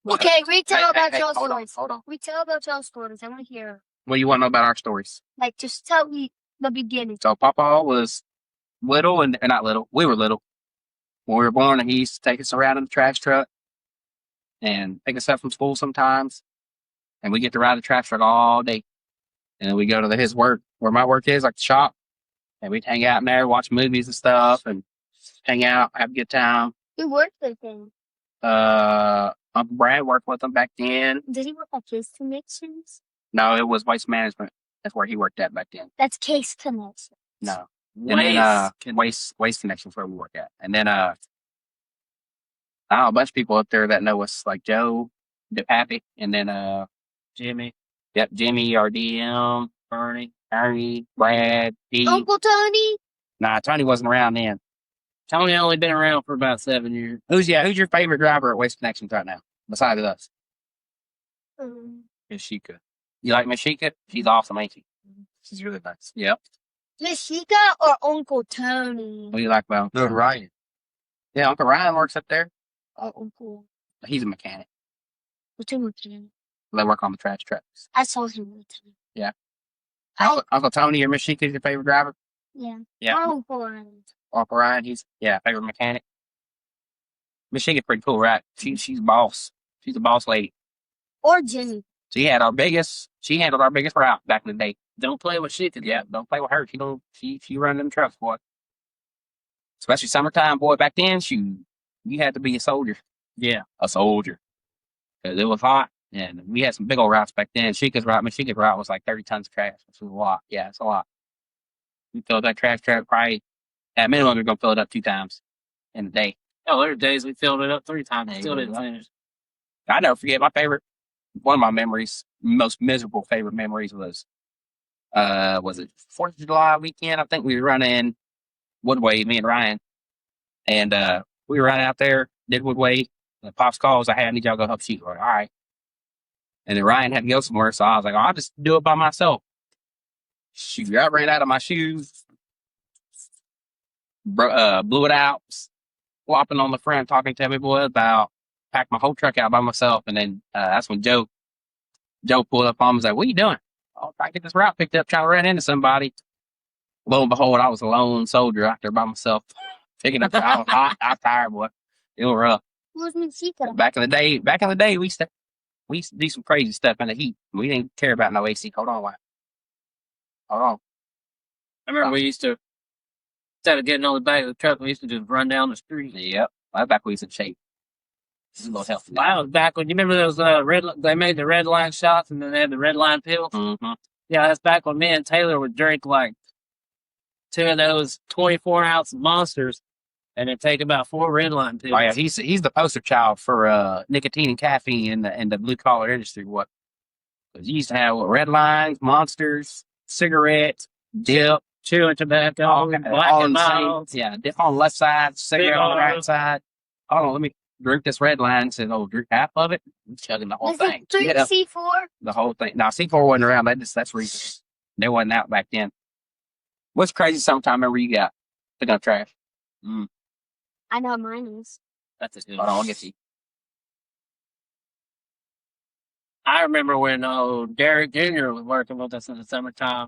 S2: Okay, we tell
S1: Hey,
S2: about
S1: hey,
S2: your
S1: hold on,
S2: stories.
S1: hold on.
S2: We tell about your stories. I want to hear.
S1: What do you want to know about our stories?
S2: Like, just tell me the beginning.
S1: So Papa was little, and not little. We were little when we were born, and he used to take us around in the trash truck and pick us up from school sometimes. And we get to ride the trash truck all day. And then we go to his work, where my work is, like the shop, and we'd hang out in there, watch movies and stuff, and hang out, have a good time.
S2: Who worked with him?
S1: Uncle Brad worked with him back then.
S2: Did he work at Case Connections?
S1: No, it was waste management. That's where he worked at back then.
S2: That's Case Connections.
S1: No. And then waste connections where we work at. And then I don't know, a bunch of people up there that know us, like Joe, Pappy, and then
S4: Jimmy.
S1: yep, Jimmy, RDM, Ernie, Brad, Pete.
S2: Uncle Tony?
S1: Nah, Tony wasn't around then.
S4: Tony only been around for about 7 years.
S1: Who's your favorite driver at Waste Connections right now, besides us?
S3: Mishika.
S1: You like Mashika? She's awesome, ain't she?
S3: She's really nice.
S1: Yep.
S2: Mishika or Uncle Tony?
S1: What do you like about
S3: No,
S1: him?
S3: Ryan.
S1: Yeah, Uncle Ryan works up there.
S2: Or Uncle.
S1: He's a mechanic.
S2: What's Uncle Tony?
S1: They work on the trash trucks.
S2: I saw him one time.
S1: Yeah.
S2: I,
S1: Uncle Tony or Mashika is your favorite driver?
S2: yeah.
S1: Yeah.
S2: Uncle Ryan.
S1: Uncle Ryan, he's favorite mechanic. Mashika's pretty cool, right? She's boss. She's a boss lady.
S2: Or Jimmy.
S1: She handled our biggest route back in the day.
S4: Don't play with shit.
S1: Yeah, don't play with her. She run them trucks, boy. Especially summertime, boy. Back then, you had to be a soldier.
S4: Yeah.
S1: A soldier. Because it was hot. And we had some big old routes back then. Sheikah's route was like 30 tons of trash, which was a lot. Yeah, it's a lot. We filled that trash truck probably at minimum. We're gonna fill it up 2 times in a day.
S4: Oh, there were days we filled it up 3 times.
S1: Hey,
S4: Still didn't
S1: well.
S4: finish.
S1: I never forget one of my memories, most miserable favorite memories was it 4th of July weekend? I think we were running Woodway, me and Ryan, and we were running out there, did Woodway. The pops calls, I need y'all go help shoot. We're like, all right. And then Ryan had to go somewhere, so I was like, I'll just do it by myself. Shoot, I ran out of my shoes, blew it out, flopping on the front, talking to everybody about packed my whole truck out by myself. And then that's when Joe pulled up on me and was like, what are you doing? I'll try to get this route picked up, trying to run into somebody. Lo and behold, I was a lone soldier out there by myself, picking up. I was hot, I was tired, boy. It was rough.
S2: Who's Mexico?
S1: Back in the day, we used to do some crazy stuff in the heat. We didn't care about no AC. Hold on.
S4: I remember we used to, instead of getting on the back of the truck, we used to just run down the street.
S1: Yep. That's back when we was in shape. This is a little healthy.
S4: That was back when, you remember those they made the red line shots and then they had the red line pills?
S1: Mm-hmm.
S4: Yeah, that's back when me and Taylor would drink like 2 of those 24-ounce monsters and then take about 4 red line pills.
S1: Oh yeah, he's the poster child for nicotine and caffeine in the blue collar industry. What? Because you used to have red lines, monsters, cigarettes, dip,
S4: chewing tobacco,
S1: all
S4: black
S1: on
S4: and
S1: the
S4: mild.
S1: same, yeah, dip on the left side, cigarette on the right side. Hold on, let me drink this red line. And said, drink half of it. I'm chugging the whole
S2: Was
S1: thing.
S2: it 3
S1: Yeah,
S2: C4?
S1: the whole thing. Now C4 wasn't around. That's recent. They wasn't out back then. What's crazy? Sometime remember you got pick up trash.
S2: I know mine is.
S4: That's a good
S1: Hold on, I'll get you.
S4: I remember when Derek Jr. was working with us in the summertime.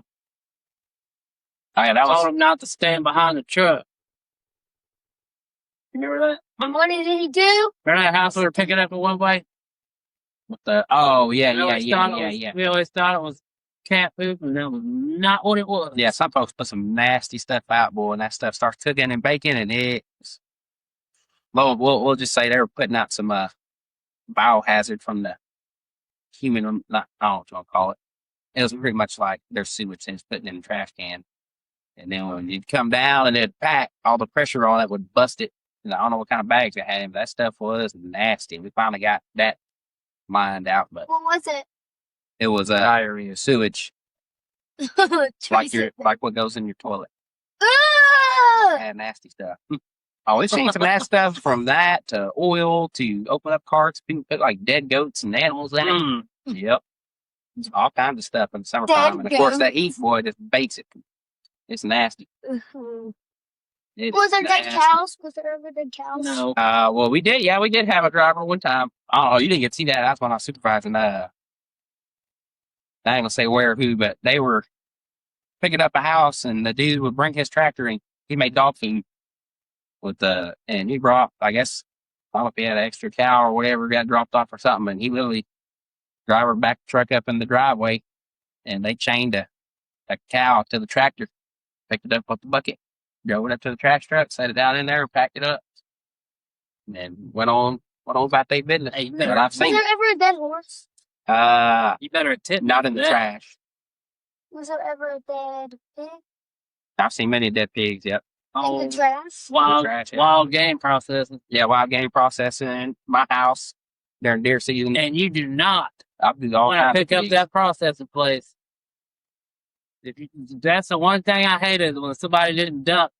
S1: Oh yeah, that
S4: Told
S1: was.
S4: him not to stand behind the truck. You remember that?
S2: And what did he do?
S4: Remember that house we were picking up in one way?
S1: What the? Oh yeah,
S4: We
S1: yeah,
S4: always
S1: yeah,
S4: thought it
S1: yeah,
S4: was-
S1: yeah.
S4: We always thought it was cat poop, and that was not what it was.
S1: Yeah, some folks put some nasty stuff out, boy, and that stuff starts cooking and baking, and it's. Well, we'll just say they were putting out some biohazard from the human. Not, I don't know what you want to call it. It was pretty much like their sewage and putting in the trash can, and then when you'd come down and it'd pack, all the pressure on it would bust it. And I don't know what kind of bags they had, but that stuff was nasty. We finally got that mined out, but
S2: What was it?
S1: it was diarrhea, sewage,
S2: Tracy.
S1: like what goes in your toilet.
S2: Ah!
S1: Had nasty stuff. Oh, it's seen some nasty stuff from that to oil to open up carts. People put like dead goats and animals in it.
S4: Mm.
S1: Yep. It's all kinds of stuff in the summertime.
S2: Dead
S1: And of course, that
S2: goats.
S1: heat, boy, just bakes it. It's nasty.
S2: Mhm.
S1: It
S2: Was
S1: is
S2: there dead
S1: nasty.
S2: cows? Was there ever dead cows?
S4: No.
S1: Well, we did. Yeah, we did have a driver one time. Oh, you didn't get to see that. That's when I was supervising. I ain't gonna say where or who, but they were picking up a house, and the dude would bring his tractor, and he made dog food and he brought, I guess, I don't know if he had an extra cow or whatever got dropped off or something, and he literally drive her back the truck up in the driveway, and they chained a cow to the tractor, picked it up with the bucket, drove it up to the trash truck, set it down in there, packed it up, and then went on about their business.
S4: Hey, you
S1: But
S4: better,
S1: I've
S2: Was
S1: seen
S2: there ever a dead horse?
S4: you better tip
S1: not in the
S4: that.
S1: trash.
S2: Was there ever a dead pig
S1: I've seen many dead pigs. Yep.
S2: in
S4: Oh,
S2: the trash?
S4: wild,
S1: Trash, yeah.
S4: wild game processing.
S1: Yeah, wild game processing. My house during deer season.
S4: And you do not
S1: I'll do all
S4: want to
S1: kinds
S4: pick
S1: of
S4: up
S1: pigs.
S4: that processing place. That's the one thing I hated when somebody didn't dump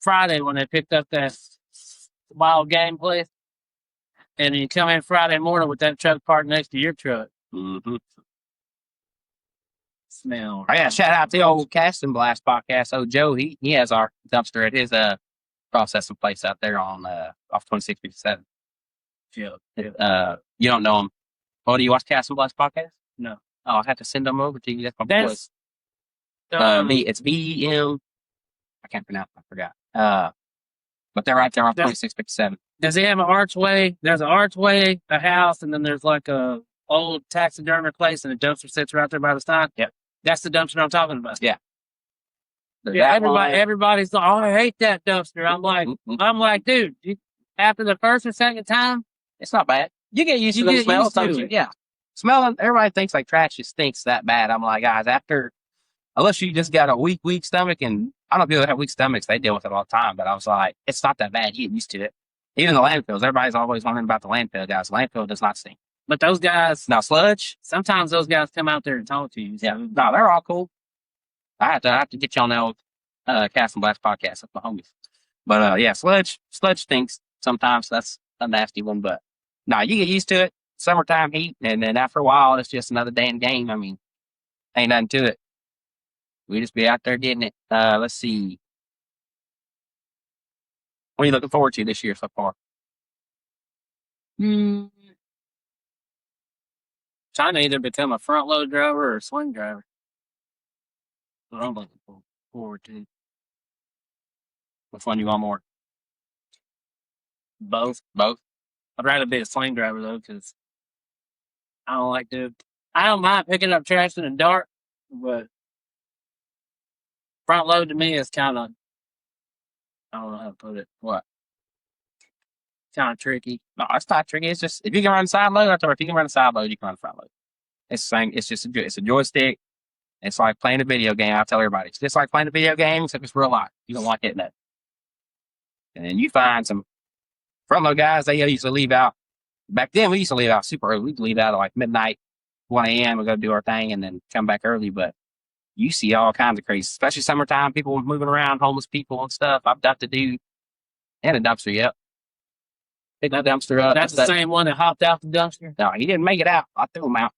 S4: Friday when they picked up that wild game place. And you come in Friday morning with that truck parked next to your truck.
S1: Mm-hmm.
S4: Smell.
S1: Oh, yeah, shout out to the old Casting Blast podcast. Oh, Joe, he has our dumpster at his processing place out there on off 2657.
S4: Yeah.
S1: You don't know him. Oh, do you watch Casting Blast podcast?
S4: No.
S1: Oh, I have to send them over to you. That's my
S4: That's
S1: boy. It's BEM. I can't pronounce it. I forgot. But they're right there on 2657.
S4: does he have an archway? There's an archway, a house, and then there's like a old taxidermy place, and the dumpster sits right there by the side.
S1: Yep.
S4: That's the dumpster I'm talking about.
S1: Yeah.
S4: Yeah, everybody's like, oh, I hate that dumpster. I'm like, dude, after the first or second time,
S1: It's not bad. You get used to
S4: You
S1: the
S4: get
S1: smell.
S4: used to
S1: don't you?
S4: it.
S1: Yeah. smelling. Everybody thinks like trash just stinks that bad. I'm like, guys, unless you just got a weak stomach, and I don't know if people that have weak stomachs, they deal with it all the time. But I was like, it's not that bad. You get used to it. Even the landfills, everybody's always wondering about the landfill guys. Landfill does not stink.
S4: But those guys,
S1: Now sludge,
S4: sometimes those guys come out there and talk to you. So.
S1: yeah, no, they're all cool. I have to get you on the old Cast and Blast podcast with my homies. But yeah, sludge stinks sometimes. That's a nasty one. But no, you get used to it. Summertime heat, and then after a while, it's just another day in the game. I mean, ain't nothing to it. We just be out there getting it. Let's see. What are you looking forward to this year so far?
S4: Trying to either become a front load driver or a swing driver. That's what I'm looking forward to.
S1: Which one you want more?
S4: Both.
S1: Both?
S4: I'd rather be a swing driver though, because I don't mind picking up trash in the dark, but front load to me is kind of, I don't know how to put it.
S1: What?
S4: Kind of tricky.
S1: No, it's not tricky. It's just if you can run side load, I tell you, if you can run a side load, you can run front load. It's the same. It's just it's a joystick. It's like playing a video game. I tell everybody, it's just like playing a video game, except it's real life. You don't like hitting it. And then you find some front load guys. They used to leave out. Back then, we used to leave out super early. We'd leave out at like midnight, 1 a.m. We go do our thing and then come back early. But you see all kinds of crazy, especially summertime. People moving around, homeless people and stuff. I've got to do and a dumpster. Yep. Pick that dumpster up.
S4: That's the same one that hopped out the dumpster?
S1: No, he didn't make it out. I threw him out.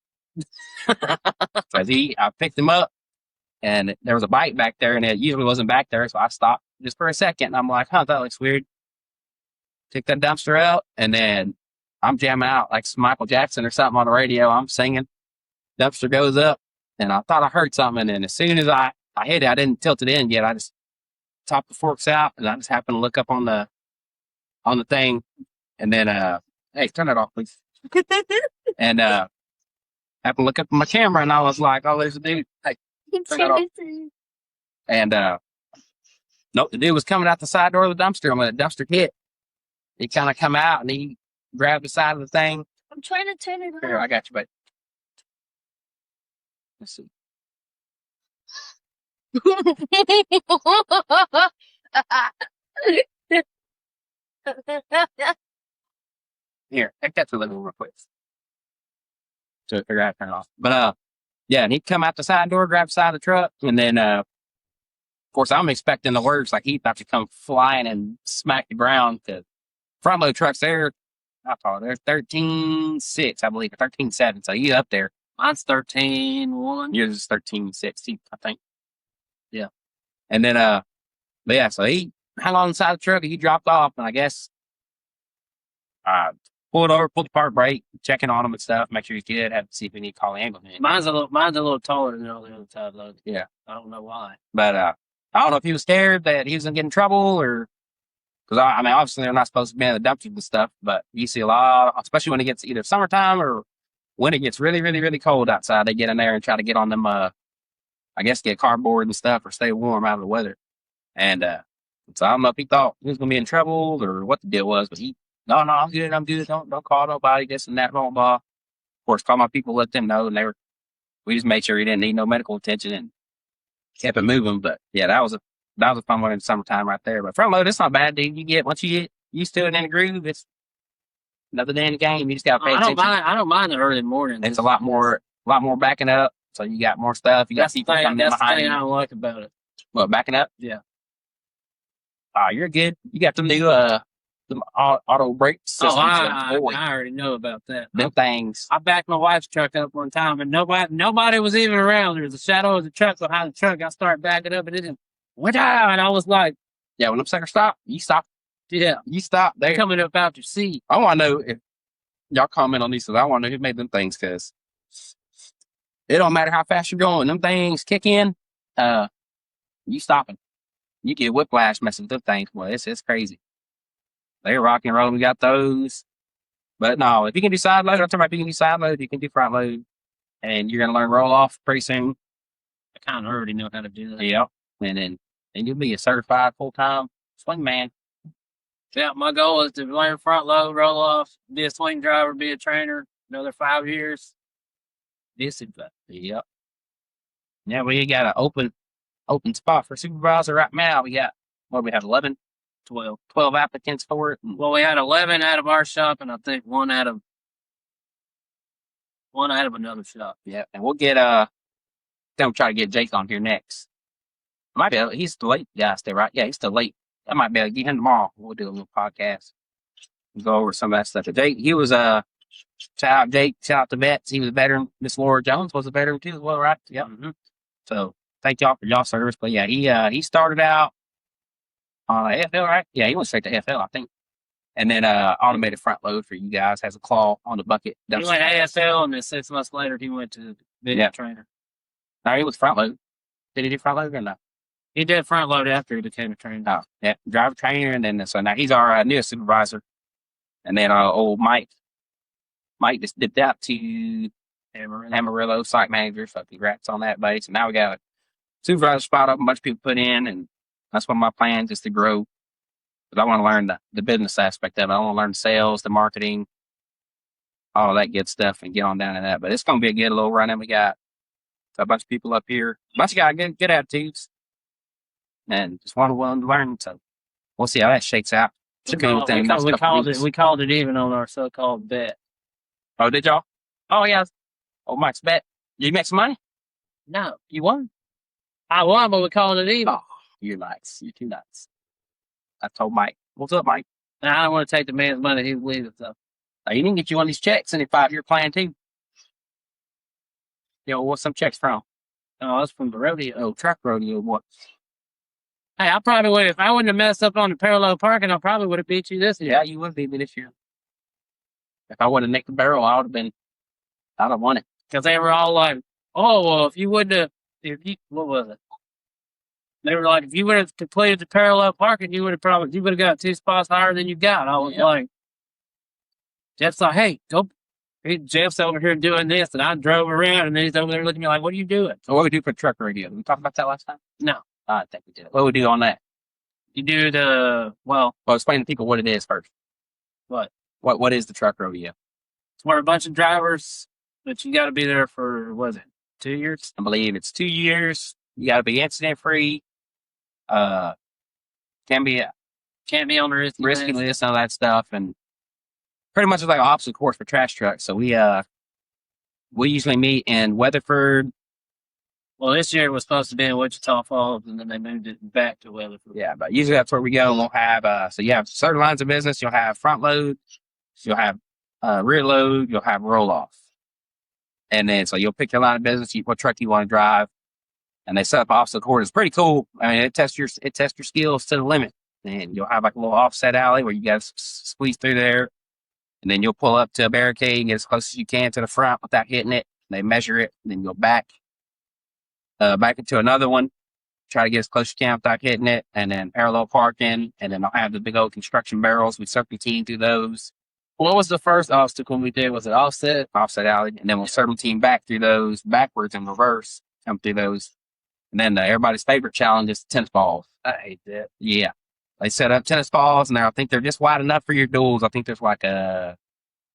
S1: I picked him up, and there was a bike back there, and it usually wasn't back there, so I stopped just for a second, and I'm like, that looks weird. Took that dumpster out, and then I'm jamming out like some Michael Jackson or something on the radio. I'm singing. Dumpster goes up, and I thought I heard something, and as soon as I hit it, I didn't tilt it in yet. I just topped the forks out, and I just happened to look up on the thing. And then, hey, turn that off, please. And happened to look up at my camera, and I was like, oh, there's a dude. Hey, turn that off. And nope, the dude was coming out the side door of the dumpster. And when the dumpster hit, he kind of come out, and he grabbed the side of the thing.
S2: I'm trying to turn it
S1: Here,
S2: on.
S1: I got you, buddy. Let's see. Here, take that to the living room real quick. To figure out how to turn it off. But yeah, and he'd come out the side door, grab the side of the truck, and then of course I'm expecting the worst, like he'd about to come flying and smack the ground. Cause front load trucks they're 13.6, I believe, or 13.7. So you up there.
S4: Mine's 13.1.
S1: Yours is 13.6, I think. Yeah. And then but yeah, so he hung on the side of the truck and he dropped off, and I guess pulled over, pulled the park brake, checking on him and stuff, make sure he's good, have to see if we need to call the ambulance.
S4: Mine's a little taller than all the other side loads.
S1: Yeah.
S4: I don't know why.
S1: But I don't know if he was scared that he was gonna get in trouble, or because I mean obviously they're not supposed to be in the dumpsters and stuff, but you see a lot, especially when it gets either summertime or when it gets really, really, really cold outside, they get in there and try to get on them I guess get cardboard and stuff or stay warm out of the weather. And so I don't know if he thought he was gonna be in trouble or what the deal was, but no, I'm good. Don't call nobody, this and that, blah, blah. Of course, call my people, let them know, and we just made sure he didn't need no medical attention and kept it moving. But yeah, that was a fun one in the summertime right there. But front load, it's not bad, dude. Once you get used to it in the groove, it's another day in the game. You just gotta pay attention.
S4: I don't mind the early morning.
S1: It's a lot more backing up, so you got more stuff. You got people coming in behind
S4: you.
S1: you.
S4: I don't like about it.
S1: What, backing up?
S4: Yeah.
S1: You're good. You got the new the auto brake systems.
S4: I already know about that.
S1: Them things.
S4: I backed my wife's truck up one time, and nobody was even around. There was a shadow of the truck behind the truck. I started backing up, and it just went out, and I was like,
S1: yeah, when them suckers stop, you stop.
S4: yeah,
S1: You stop. They're
S4: coming up out your seat.
S1: I want to know if y'all comment on these, because I want to know who made them things, because it don't matter how fast you're going. Them things kick in, you stopping. You get whiplash messing with them things. Well, it's crazy. They're rock and roll. We got those. But no, if you can do side load, I'm talking about if you can do side load, you can do front load, and you're going to learn roll off pretty soon.
S4: I kind of already know how to do that.
S1: Yeah. And then you'll be a certified full-time swing man.
S4: Yeah, my goal is to learn front load, roll off, be a swing driver, be a trainer, another 5 years. Disadvantage.
S1: Yep. Yeah, we got an open spot for supervisor right now. We got we have 11, 12 applicants for it.
S4: Well, we had 11 out of our shop, and I think one out of another shop.
S1: Yeah, and we'll get then we'll try to get Jake on here next. Might be he's the late guy, stay right. Yeah, he's still late. That might be get him tomorrow. We'll do a little podcast. We'll go over some of that stuff. But Jake, he was shout out Jake, shout out to vets. He was a veteran. Miss Laura Jones was a veteran too as well, right? Yep. Mm-hmm. So thank y'all for y'all service. But yeah, he started out on AFL, right? Yeah, he went straight to AFL, I think. And then automated front load for you guys has a claw on the bucket.
S4: He went AFL, and then 6 months later he went to video trainer.
S1: No, he was front load. Did he do front load or no?
S4: He did front load after he became a trainer.
S1: Oh, yeah, driver trainer, and then so now he's our newest supervisor. And then old Mike just dipped out to Amarillo site manager. So congrats on that, buddy. So now we got a supervisor spot up, a bunch of people put in, and that's one of my plans is to grow. Because I want to learn the business aspect of it. I want to learn sales, the marketing, all that good stuff, and get on down to that. But it's going to be a good little run. And we got a bunch of people up here, a bunch of guys good attitudes, and just want to learn. So we'll see how that shakes out.
S4: We called it even on our so-called bet.
S1: Oh, did y'all? Oh, yeah. Oh, Mike's bet. Did you make some money?
S4: No.
S1: You won?
S4: I won, but we called it even.
S1: Oh, you're nice. You're too nice. I told Mike, what's up, Mike?
S4: Now, I don't want to take the man's money. He's leaving, so.
S1: He didn't get you one of these checks in your 5-year plan, too. What's some checks from?
S4: Oh, that's from the rodeo.
S1: Oh, truck rodeo. What?
S4: Hey, I probably would, if I wouldn't have messed up on the parallel parking, I probably would have beat you this year.
S1: Yeah, you would have beat me this year. If I would have nicked the barrel, I'd have won it.
S4: Because they were all like, oh, well, what was it? They were like, if you would have completed the parallel parking, you would have got 2 spots higher than you got. I was like, Jeff's like, hey, go. Jeff's over here doing this, and I drove around, and then he's over there looking at me like, what are you doing?
S1: So what we do for truck radio? Did we talk about that last time?
S4: No.
S1: I think we did. What we do on that?
S4: You do well,
S1: explain to people what it is first.
S4: What?
S1: What is the truck rodeo?
S4: It's where a bunch of drivers, but you got to be there for, 2 years?
S1: I believe it's 2 years. You got to be incident free. Can be
S4: on the
S1: risky list, all that stuff, and pretty much it's like an obstacle course for trash trucks. So we usually meet in Weatherford.
S4: Well, this year it was supposed to be in Wichita Falls, and then they moved it back to Weatherford.
S1: Yeah, but usually that's where we go. We'll have so you have certain lines of business. You'll have front load, you'll have rear load, you'll have roll off, and then so you'll pick your line of business, what truck you want to drive, and they set up obstacle course. It's pretty cool. I mean, it tests your skills to the limit, and you'll have like a little offset alley where you got to squeeze through there, and then you'll pull up to a barricade and get as close as you can to the front without hitting it. They measure it, and then you'll back into another one, try to get as close as you can without hitting it, and then parallel parking, and then I'll have the big old construction barrels. We serpentine through those.
S4: What was the first obstacle we did? Was it offset
S1: alley? And then we'll serpentine back through those backwards and reverse, come through those. And then everybody's favorite challenge is tennis balls.
S4: I hate that.
S1: Yeah. They set up tennis balls, and I think they're just wide enough for your duels. I think there's I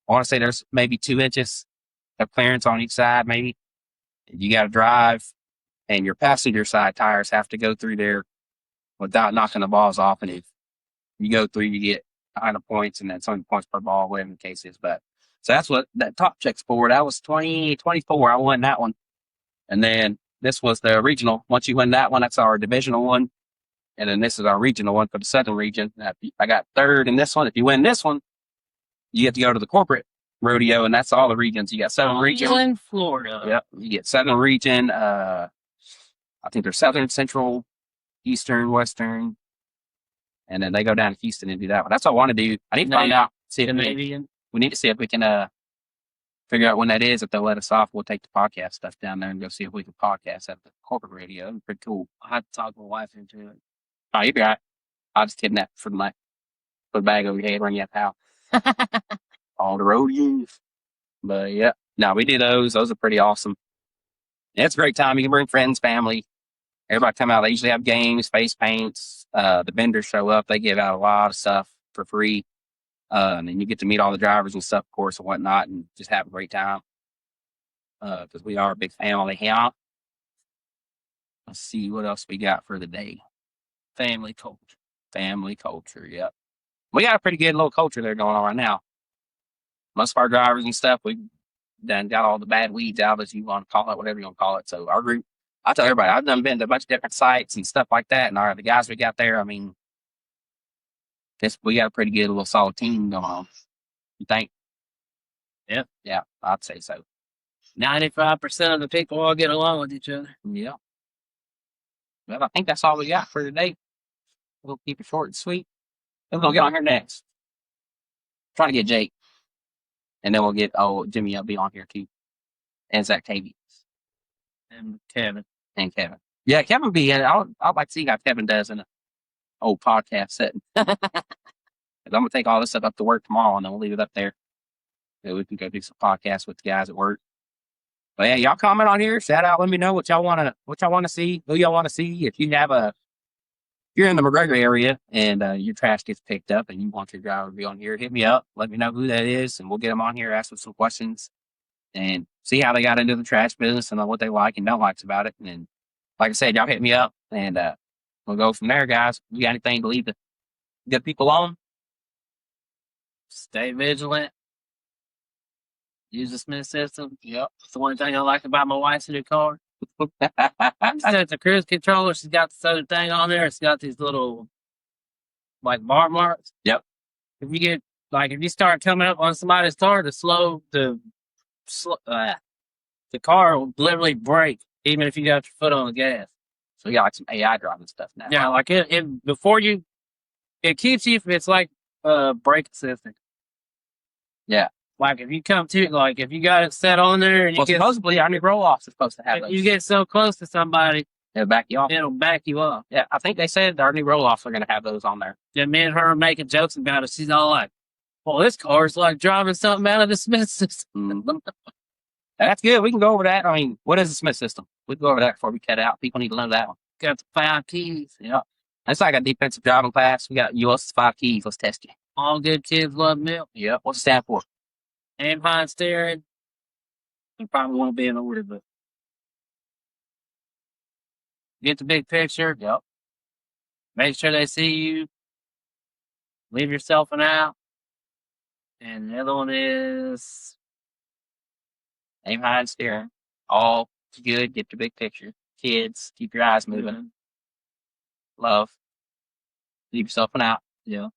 S1: want to say there's maybe 2 inches of clearance on each side, maybe. You got to drive, and your passenger side tires have to go through there without knocking the balls off. And if you go through, you get 100 points, and then so many points per ball, whatever the case is. But so that's what that top check's for. That was 2024. I won that one. And then this was the regional. Once you win that one, that's our divisional one. And then this is our regional one for the Southern region. I got 3rd in this one. If you win this one, you get to go to the corporate rodeo, and that's all the regions. You got Southern region.
S4: In Florida.
S1: Yep. You get Southern region. I think they're Southern, Central, Eastern, Western. And then they go down to Houston and do that one. That's what I want to do. I need to find out. See if we need to see if we can figure out when that is. If they'll let us off, we'll take the podcast stuff down there and go see if we can podcast at the corporate radio. It'd be pretty cool.
S4: I have to talk my wife into it.
S1: Oh, you'd be all right. I'll just kidnap for the night. Put a bag over your head, run you out the house. All the roadies. But yeah. No, we do those. Those are pretty awesome. Yeah, it's a great time. You can bring friends, family. Everybody come out. They usually have games, face paints. The vendors show up. They give out a lot of stuff for free. And then you get to meet all the drivers and stuff, of course, and whatnot, and just have a great time. because we are a big family here. Let's see what else we got for the day.
S4: Family culture.
S1: Family culture, yep. We got a pretty good little culture there going on right now. Most of our drivers and stuff, we done got all the bad weeds out, as you want to call it, whatever you want to call it. So our group, I tell everybody, I've done been to a bunch of different sites and stuff like that. And the guys we got there, I mean, we got a pretty good little solid team going on. You think?
S4: Yep.
S1: Yeah, I'd say so.
S4: 95% of the people all get along with each other.
S1: Yeah. Well, I think that's all we got for today. We'll keep it short and sweet. Then we're gonna get on here next. Trying to get Jake. And then we'll get Jimmy will be on here too. And Zactavius.
S4: And Kevin.
S1: And Kevin. Yeah, Kevin be in. I'd like to see how Kevin does in an old podcast setting. I'm gonna take all this stuff up to work tomorrow and then we'll leave it up there. So we can go do some podcasts with the guys at work. But yeah, y'all comment on here, shout out, let me know what y'all wanna see, who y'all wanna see. If you're in the McGregor area and your trash gets picked up and you want your driver to be on here, hit me up, let me know who that is, and we'll get them on here, ask them some questions, and see how they got into the trash business and what they like and don't like about it. And then, like I said, y'all hit me up and we'll go from there, guys. You got anything to leave the good people on?
S4: Stay vigilant. Use the Smith system.
S1: Yep.
S4: It's the one thing I like about my wife's new car. Set the cruise controller. She's got this other thing on there. It's got these little like bar marks.
S1: Yep.
S4: If you start coming up on somebody's car, the car will literally brake even if you got your foot on the gas.
S1: So we got like some AI driving stuff now.
S4: Yeah, like it keeps you. It's like brake assistant.
S1: Yeah.
S4: Like if you if you got it set on there and
S1: supposedly our new roll-offs are supposed to have those.
S4: You get so close to somebody,
S1: it'll back you off.
S4: It'll back you up.
S1: Yeah, I think they said our new roll-offs are going to have those on there.
S4: Yeah, me and her are making jokes about it. She's all like, well, this car's like driving something out of the Smith system.
S1: Mm-hmm. That's good. We can go over that. I mean, what is the Smith system? We can go over that before we cut out. People need to know that one.
S4: Got the 5 keys.
S1: Yeah. It's like a defensive driving class. We got US 5 keys. Let's test you.
S4: All good kids love milk.
S1: Yep. What's it stand for?
S4: Aim high and steering. You probably won't be in order, but get the big picture.
S1: Yep.
S4: Make sure they see you. Leave yourself an out. And the other one is
S1: aim high and steering. All good. Get the big picture. Kids, keep your eyes moving.
S4: Mm-hmm.
S1: Love. Leave yourself an out.
S4: Yeah.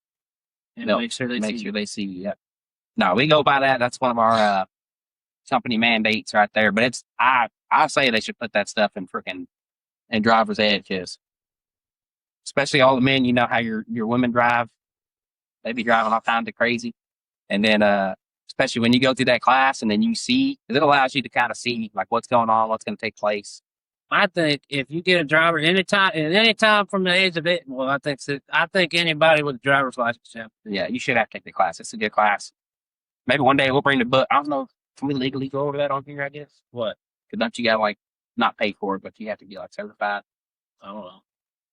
S4: And
S1: Milk.
S4: make sure they see you.
S1: Yep. No, we go by that. That's one of our company mandates right there. But I say they should put that stuff in driver's ed, because especially all the men, you know how your women drive. They be driving all kinds of crazy. And then especially when you go through that class and then you see, because it allows you to kind of see like what's going on, what's going to take place.
S4: I think if you get a driver any time from the age of 8, well, I think anybody with a driver's license,
S1: yeah, you should have to take the class. It's a good class. Maybe one day we'll bring the book. I don't know. Can we legally go over that on here? I guess.
S4: What?
S1: Because don't you got like not pay for it, but you have to get like certified.
S4: I don't know.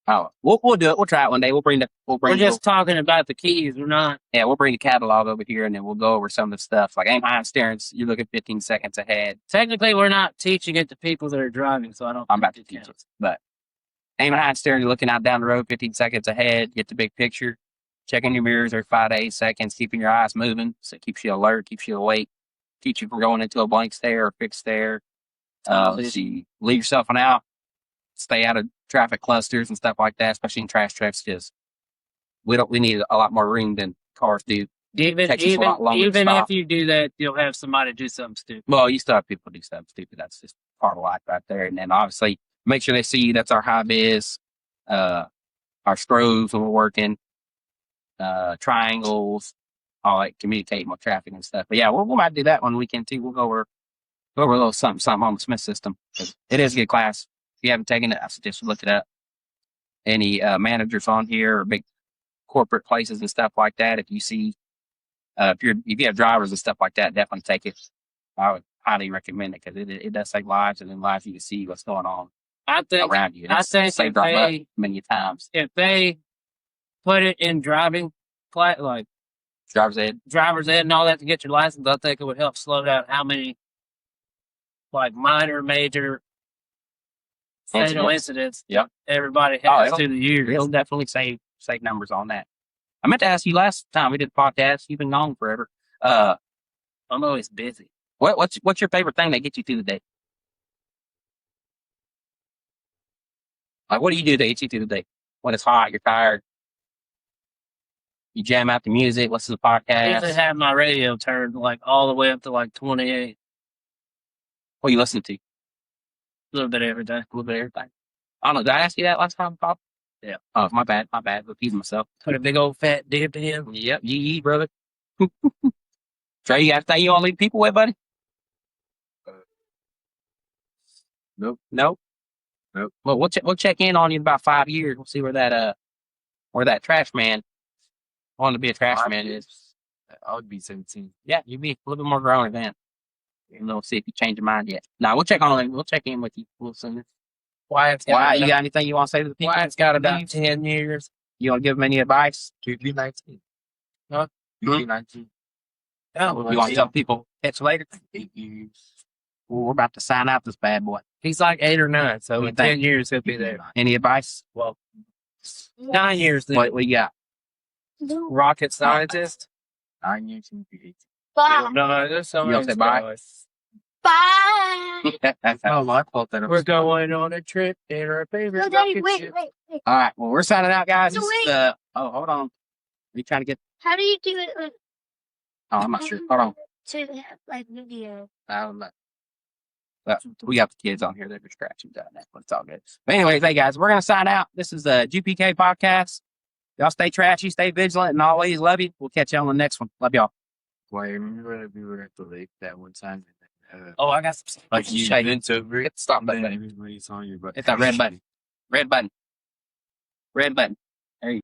S1: Oh, we'll do it. We'll try it one day. We're
S4: just talking about the keys. We're not.
S1: Yeah, we'll bring the catalog over here and then we'll go over some of the stuff. Like aim high and steering, you're looking 15 seconds ahead.
S4: Technically, we're not teaching it to people that are driving, so I don't.
S1: I'm about to teach it, but aim high and steering, you're looking out down the road 15 seconds ahead. Get the big picture. Checking your mirrors every 5 to 8 seconds. Keeping your eyes moving, so it keeps you alert, keeps you awake, keeps you from going into a blank stare or fixed stare. Let's see, leave yourself an out. Stay out of traffic clusters and stuff like that, especially in trash trucks, because we need a lot more room than cars do.
S4: Even if you do that, you'll have somebody do something stupid.
S1: Well, you still have people do something stupid. That's just part of life right there. And then obviously make sure they see you. That's our high vis, our strobes when we're working, triangles, all like communicating with traffic and stuff. But yeah, we might do that one weekend too. We'll go over a little something on the Smith system. It is a good class. If you haven't taken it, I suggest you look it up. Any managers on here or big corporate places and stuff like that, if you see, if you have drivers and stuff like that, definitely take it. I would highly recommend it, because it does save lives, and it allows you to see what's going on around you.
S4: I think
S1: saved our butt many times.
S4: If they put it in driving, like
S1: driver's ed
S4: and all that to get your license, I think it would help slow down how many like minor, major fatal incidents.
S1: Yep.
S4: Everybody has
S1: it'll-
S4: through the years.
S1: It'll definitely save numbers on that. I meant to ask you last time we did the podcast. You've been gone forever.
S4: I'm always busy.
S1: What's your favorite thing that gets you through the day? Like, what do you do to get you through the day? When it's hot, you're tired. You jam out the music. Listen to the
S4: I usually
S1: podcast.
S4: have my radio turned like all the way up to like 28.
S1: What you listen to?
S4: A little bit every day.
S1: A little bit of everything. I don't know. Did I ask you that last time, Pop?
S4: Yeah.
S1: Oh, my bad. My bad. Repeating myself.
S4: Put a big old fat dip in.
S1: Yep. Yee, brother. Trey, you got anything you want to leave people with, buddy?
S3: Nope.
S1: Nope.
S3: Nope.
S1: Well, we'll check in on you in about 5 years. We'll see where that trash man wanting to be a trash man is.
S3: I would be 17.
S1: Yeah, you'd be a little bit more grown than. And we'll see if you change your mind yet. No, we'll check on. We'll check in with you a little sooner.
S4: Wyatt's
S1: Why? You got anything you want to say to the people?
S4: Wyatt's got about 10 years.
S1: You want to give them any advice?
S3: You'd be 19.
S4: Huh?
S3: You'd be 19.
S4: Oh,
S1: You want to tell people catch you later?
S3: 8 years.
S1: Well, we're about to sign out this bad boy.
S4: he's like 8 or 9, so
S1: What
S4: in
S1: do you
S4: 10 years he'll be there.
S1: Any advice?
S4: Well, 9 years then.
S1: What you got?
S4: Rocket scientist.
S3: 9 years, you'd be 18.
S2: Bye.
S4: No, there's so
S1: You gonna
S4: many
S1: say bye?
S4: stories.
S2: Bye.
S3: Oh, I thought that
S4: We're going on a trip in our favorite
S2: No, Daddy,
S4: rocket
S2: wait,
S4: ship.
S2: wait.
S1: All right. Well, we're signing out, guys.
S2: No,
S1: This is,
S2: wait.
S1: oh, hold on. Are you trying to get?
S2: How do you do it?
S1: Oh, I'm not sure. Hold on.
S2: To have like video.
S1: I don't know. But we got the kids on here. They're distracting doing that, but it's all good. But anyways, hey guys, we're gonna sign out. This is the GPK podcast. Y'all stay trashy, stay vigilant, and always love you. We'll catch you on the next one. Love y'all.
S3: Why, remember that we were at the lake that one time?
S4: Oh, I got some.
S3: Like you
S1: Shake.
S3: bent over it.
S1: Stop
S3: And then
S1: button.
S3: everybody saw your butt.
S1: Hit that red button. Red button. Red button.